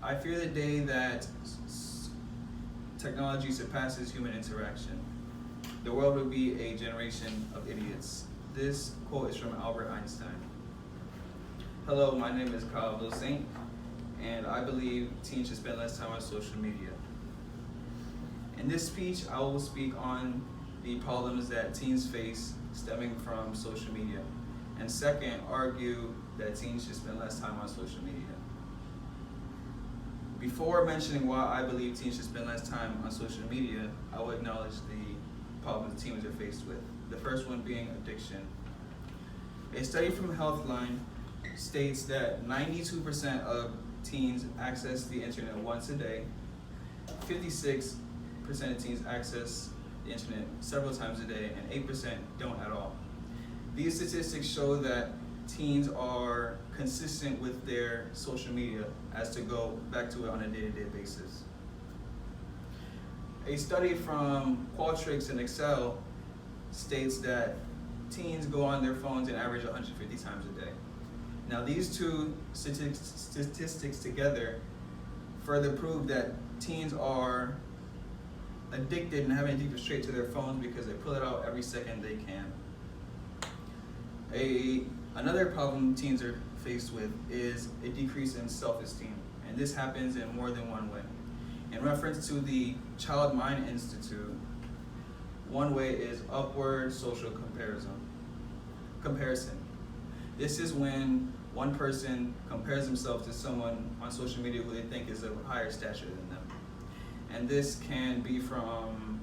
I fear the day that technology surpasses human interaction. The world will be a generation of idiots. This quote is from Albert Einstein. Hello, my name is Kyle Saint, and I believe teens should spend less time on social media. In this speech, I will speak on the problems that teens face stemming from social media, and second, argue that teens should spend less time on social media. Before mentioning why I believe teens should spend less time on social media, I will acknowledge the problems teens are faced with. The first one being addiction. A study from Healthline states that 92% of teens access the internet once a day, 56% of teens access the internet several times a day, and 8% don't at all. These statistics show that teens are consistent with their social media as to go back to it on a day-to-day basis. A study from Qualtrics and Excel states that teens go on their phones an average 150 times a day. Now these two statistics together further prove that teens are addicted and have an addiction straight to their phones because they pull it out every second they can. Another problem teens are faced with is a decrease in self-esteem, and this happens in more than one way. In reference to the Child Mind Institute, one way is upward social comparison. This is when one person compares themselves to someone on social media who they think is of higher stature than them. And this can be from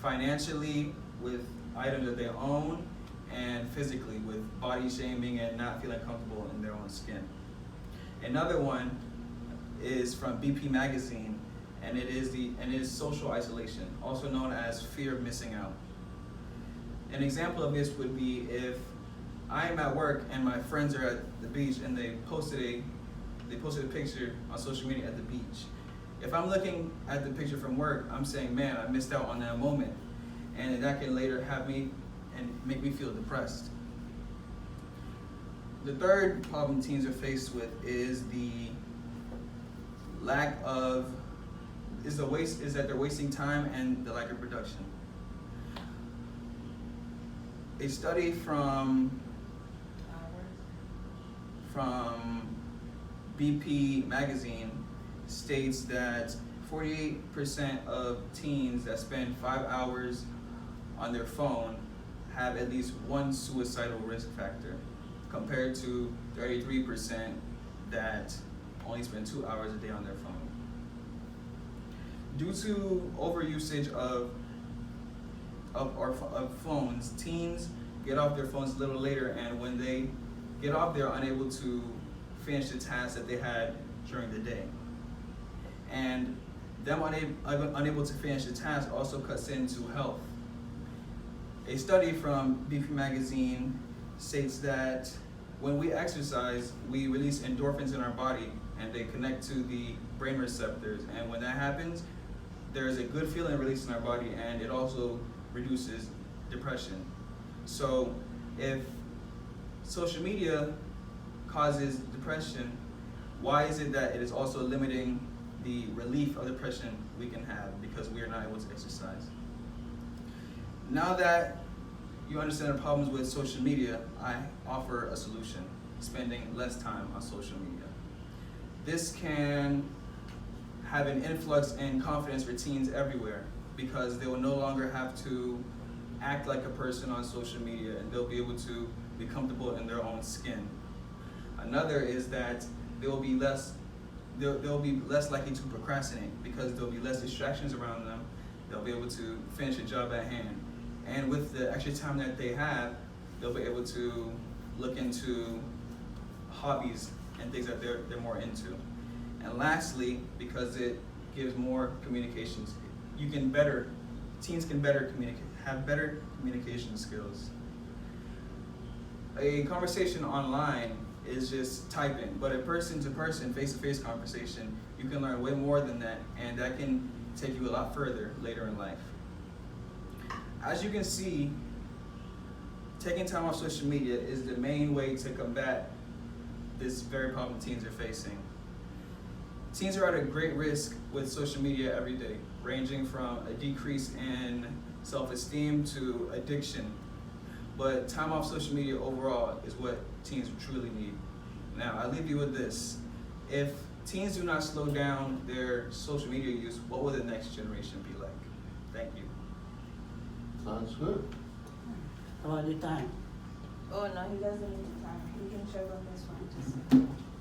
financially with items that they own, and physically with body shaming and not feeling comfortable in their own skin. Another one is from BP Magazine, and it is social isolation, also known as fear of missing out. An example of this would be if I am at work and my friends are at the beach and they posted a picture on social media at the beach. If I'm looking at the picture from work, I'm saying, man, I missed out on that moment, and that can later have me and make me feel depressed. The third problem teens are faced with is the lack of, is that they're wasting time and the lack of production. A study from BP Magazine states that 48% of teens that spend 5 hours on their phone have at least one suicidal risk factor, compared to 33% that only spend 2 hours a day on their phone. Due to overusage of phones, teens get off their phones a little later, and when they get off, they're unable to finish the tasks that they had during the day. And them unable to finish the task also cuts into health. A study from BP Magazine states that when we exercise, we release endorphins in our body, and they connect to the brain receptors. And when that happens, there's a good feeling released in our body, and it also reduces depression. So if social media causes depression, why is it that it is also limiting the relief of depression we can have because we are not able to exercise? Now that you understand the problems with social media, I offer a solution: spending less time on social media. This can have an influx in confidence for teens everywhere because they will no longer have to act like a person on social media, and they'll be able to be comfortable in their own skin. Another is that they'll be less likely to procrastinate because there'll be less distractions around them. They'll be able to finish a job at hand. And with the extra time that they have, they'll be able to look into hobbies and things that they're more into. And lastly, because it gives more communications, teens can have better communication skills. A conversation online is just typing, but a person-to-person, face-to-face conversation, you can learn way more than that, and that can take you a lot further later in life. As you can see, taking time off social media is the main way to combat this very problem teens are facing. Teens are at a great risk with social media every day, ranging from a decrease in self-esteem to addiction. But time off social media overall is what teens truly need. Now, I leave you with this. If teens do not slow down their social media use, what will the next generation be like? Thank you. Sounds good. How about the time? Oh no, he doesn't need the time. He can check on this one. Just